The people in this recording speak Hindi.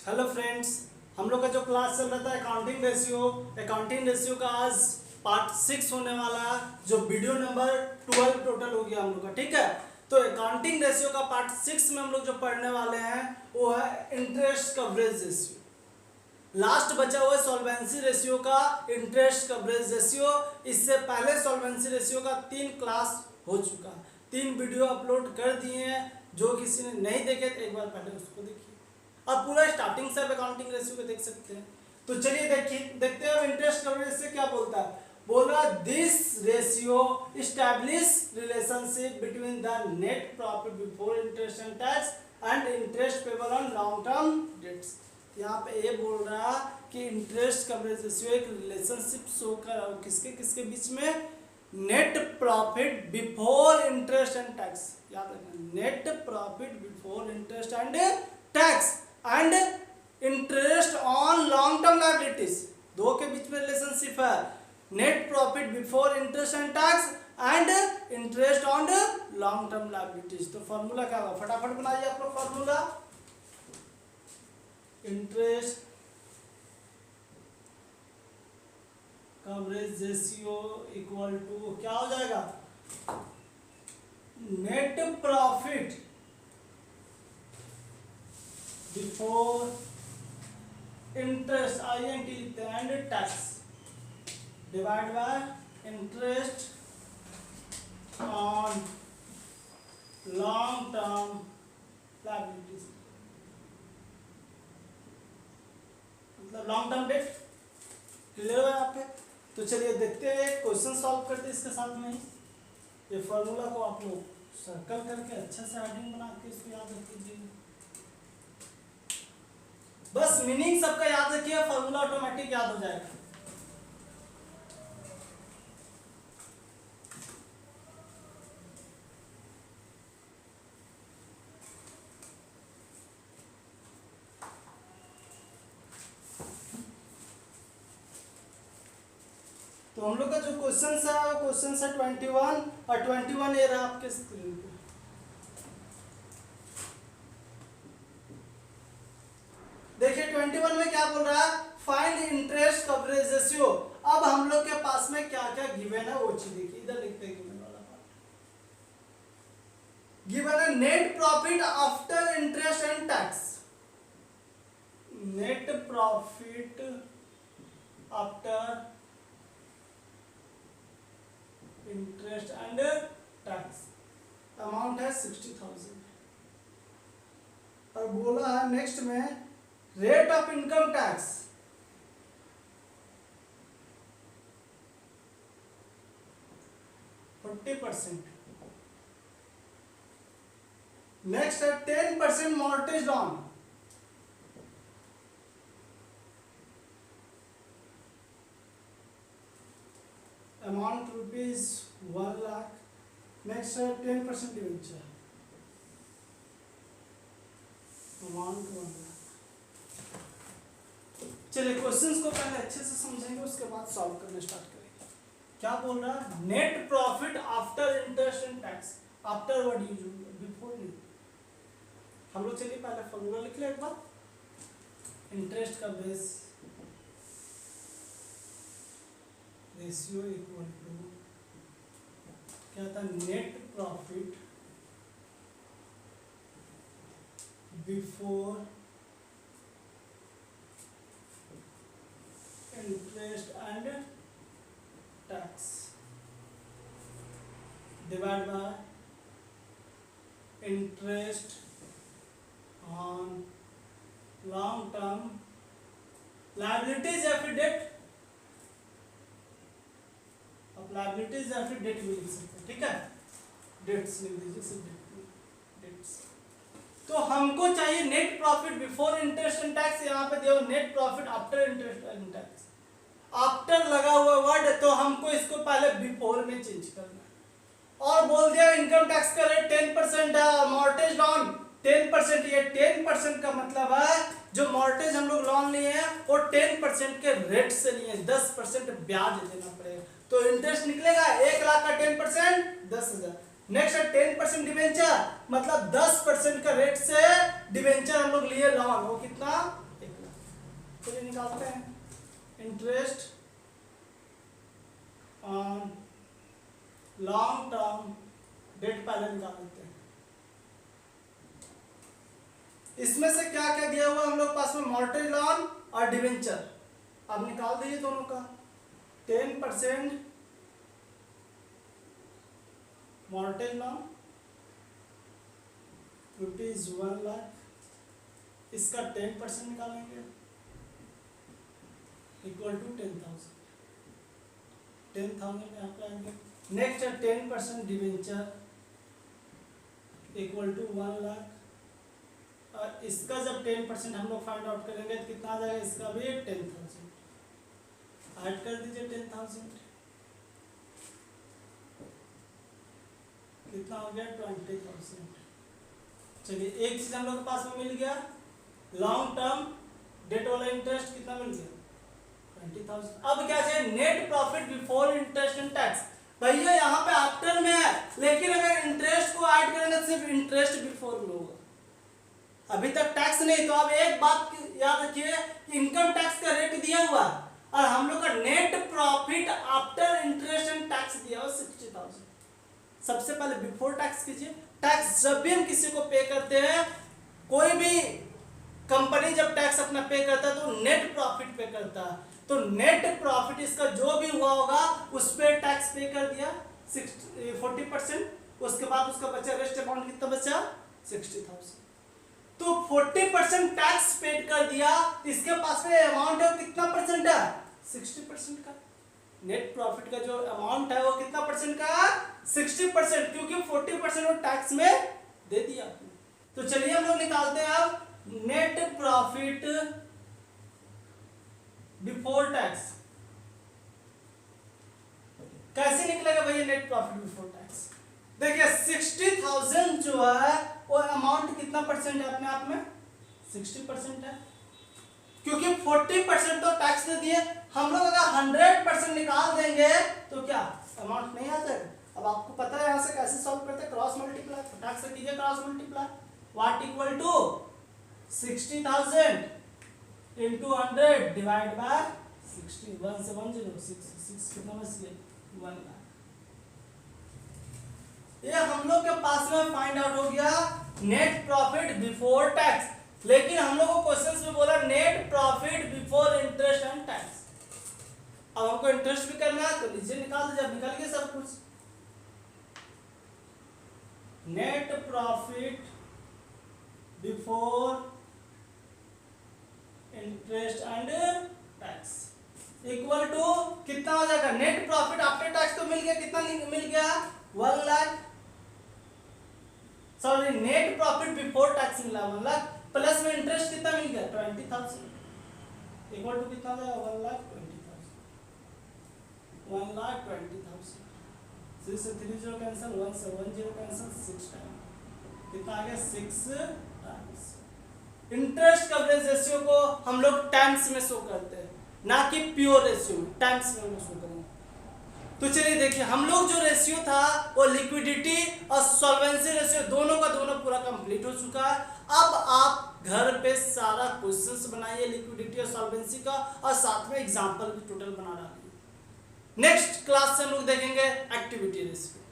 हेलो फ्रेंड्स, हम लोग का जो क्लास चल रहा था अकाउंटिंग रेशियो का आज पार्ट 6 होने वाला है, जो वीडियो नंबर 12 टोटल हो गया हम लोग का। ठीक है, तो अकाउंटिंग रेशियो का पार्ट 6 में हम लोग जो पढ़ने वाले हैं वो है इंटरेस्ट कवरेज रेशियो। लास्ट बचा हुआ सॉल्वेंसी रेशियो का इंटरेस्ट कवरेज रेशियो। इससे पहले सॉल्वेंसी रेशियो का 3 क्लास हो चुका, 3 वीडियो अपलोड कर दिए हैं। जो किसी ने नहीं देखे तो एक बार पहले उसको देखिए। अब पूरा स्टार्टिंग से अकाउंटिंग रेशियो को देख सकते हैं। तो चलिए देखते हैं इंटरेस्ट कवरेज से क्या बोलता है। बोल रहा this ratio establish relationship between the net profit before interest and tax and interest payable on long term debts. यहाँ पे ये बोल रहा कि इंटरेस्ट कवरेज रेशियो एक रिलेशनशिप शो कर रहा है किसके किसके बीच में, net profit before interest and tax. याद रखना, net profit before interest and tax and interest on long term liabilities. दो के बीच में रिलेशनशिप है, net profit before interest and tax and interest on long term liabilities. तो फॉर्मूला क्या होगा, फटाफट बनाइए आप लोग formula. Interest coverage ratio equal to क्या हो जाएगा, net profit before interest INT and tax divide by interest on long term liabilities, मतलब लॉन्ग टर्म डेट। क्लियर है यहाँ पे। तो चलिए देखते हैं, क्वेश्चन सॉल्व करते हैं इसके साथ में ही। ये फॉर्मूला को आप लोग सर्कल करके अच्छे से हेडिंग बना के इसको याद रख लीजिए। बस मीनिंग सबका याद रखिए, फॉर्मूला ऑटोमेटिक याद हो जाएगा। तो हम लोग का जो क्वेश्चन है वो क्वेश्चन है 21 और 21 ये रहा आपके स्क्रीन पे। देखिए 21 में क्या बोल रहा है, फाइंड इंटरेस्ट कवरेज रेशियो। अब हम लोग के पास में क्या क्या गिवन है वो चीज देखिए, इधर लिखते हैं गिवन वाला पार्ट। गिवन है net profit after interest and tax, net profit after interest and tax amount है 60,000। और बोला है नेक्स्ट में rate of income tax 40%। Next है 10% mortgage lawn, amount rupees 1 lakh. Next है 10% डिवेंचर, अमाउंट 1 लाख। चलिए क्वेश्चंस को पहले अच्छे से समझेंगे, उसके बाद सॉल्व करना स्टार्ट करेंगे। क्या बोल रहा है, net profit after interest and tax, after what use before नहीं। हम लोग चलिए पहले फॉर्मूला लिख ले एक बार। इंटरेस्ट का बेस रेशियो इक्वल टू क्या था, net profit before interest and tax divide by interest on long term liabilities या फिर डेट। अब लायबिलिटीज या फिर डेट भी लिख सकते हैं, ठीक है, डेट्स लिख दीजिए सिर्फ डेट्स। तो हमको चाहिए net profit before interest and tax, यहाँ पे देखो net profit after interest and tax. After लगा हुआ वर्ड तो हमको इसको पहले बिफोर में चेंज करना है। और बोल दिया इनकम टैक्स का रेट 10% है, मॉर्टगेज लॉन 10%। ये 10% का मतलब है जो मॉर्टगेज हम लोग लोन लिए हैं वो 10% के रेट से लिए, 10% ब्याज देना पड़ेगा। तो इंटरेस्ट निकलेगा 1 लाख का 10% 10,000। नेक्स्ट है 10% डिवेंचर, मतलब 10% का रेट से डिवेंचर हम लोग लिए लोन, वो कितना चलिए निकालते हैं। Interest on long term date पहले निकाल लेते हैं। इसमें से क्या क्या दिया हुआ हम लोग पास में, मॉर्टगेज लोन और डिवेंचर। अब निकाल दीजिए दोनों का। 10% मॉर्टगेज लोन ₹1 लाख, इसका 10% निकालेंगे इक्वल टू 10,000। 10,000 यहाँ पे आएंगे। नेक्स्ट है 10% डिवेंचर इक्वल टू 1 लाख, और इसका जब 10% हम लोग फाइंड आउट करेंगे तो कितना आ जाएगा, इसका भी 10,000। ऐड कर दीजिए 10,000, कितना हो गया 20,000। चलिए एक चीज हम लोग के पास में मिल गया, लॉन्ग टर्म डेट वाला इंटरेस्ट कितना मिल गया 20,000। अब क्या चाहिए, net profit before interest and tax. भैया यहाँ पे आफ्टर में है, लेकिन अगर इंटरेस्ट को ऐड करेंगे तो सिर्फ इंटरेस्ट बिफोर में होगा, अभी तक टैक्स नहीं। तो अब एक बात याद रखिए, इनकम टैक्स का रेट दिया हुआ है और हम लोग का net profit after interest and tax दिया हुआ 60,000। सबसे पहले बिफोर टैक्स कीजिए। टैक्स जब भी हम किसी को पे करते हैं, कोई भी कंपनी जब टैक्स अपना पे करता है तो नेट प्रॉफिट पे करता है। तो नेट प्रॉफिट इसका जो भी हुआ होगा उस पे टैक्स पे कर दिया 40%, उसके बाद उसका बचा रेस्ट अमाउंट कितना बचा 60,000। तो 40% टैक्स पेड कर दिया, इसके पास में अमाउंट है कितना परसेंट है 60% का। नेट प्रॉफिट का जो अमाउंट है वो कितना परसेंट का 60%, क्योंकि 40% वो टैक्स में दे दिया। तो चलिए हम लोग निकालते हैं अब नेट प्रॉफिट बिफोर टैक्स। कैसे निकलेगा भैया नेट प्रॉफिट बिफोर टैक्स। देखिए 60,000 जो है वो अमाउंट कितना परसेंट है अपने आप में 60% है, क्योंकि 40% तो टैक्स दे दिए। हम लोग अगर 100% निकाल देंगे तो क्या अमाउंट नहीं आ जाएगा। अब आपको पता है यहाँ से कैसे सॉल्व करते हैं, क्रॉस मल्टीप्लाई। टैक्स से कीजिए cross multiply, what equal to 60,000 into 100 divide by 60। 1 से 1 0 6 कितना बच गया 1 लाख। ये हम लोग के पास में फाइंड आउट हो गया नेट प्रॉफिट बिफोर टैक्स। लेकिन हम लोग को क्वेश्चंस में बोला net profit before interest and tax. अब हमको इंटरेस्ट भी करना है तो नीचे निकाल दीजिए, निकल गया सब कुछ। Net profit before interest and tax equal to कितना हो जाएगा, नेट प्रॉफिट आफ्टर टैक्स तो मिल गया, कितना मिल गया 1 lakh. Sorry net profit before tax मिला 1 लाख, प्लस में इंटरेस्ट कितना मिल गया 20,000 इक्वल टू कितना हो जाएगा 1,20,000। 1,20,000। 6 से 3 0 कैंसिल, 1 से 1 0 कैंसिल, 6 टाइम कितना आ गया 6 टाइम्स। इंटरेस्ट कवरेज रेशियो को हम लोग टाइम्स में शो करते हैं, ना कि प्योर रेशियो में, टाइम्स में हम शो करेंगे। तो चलिए देखिए हम लोग जो रेशियो था वो लिक्विडिटी और सॉल्वेंसी रेशियो दोनों का दोनों पूरा कंप्लीट हो चुका है। अब आप घर पे सारा क्वेश्चंस बनाइए लिक्विडिटी और सॉल्वेंसी का, और साथ में एग्जांपल भी टोटल बना डालिए। नेक्स्ट क्लास से हम लोग देखेंगे एक्टिविटी रेशियो।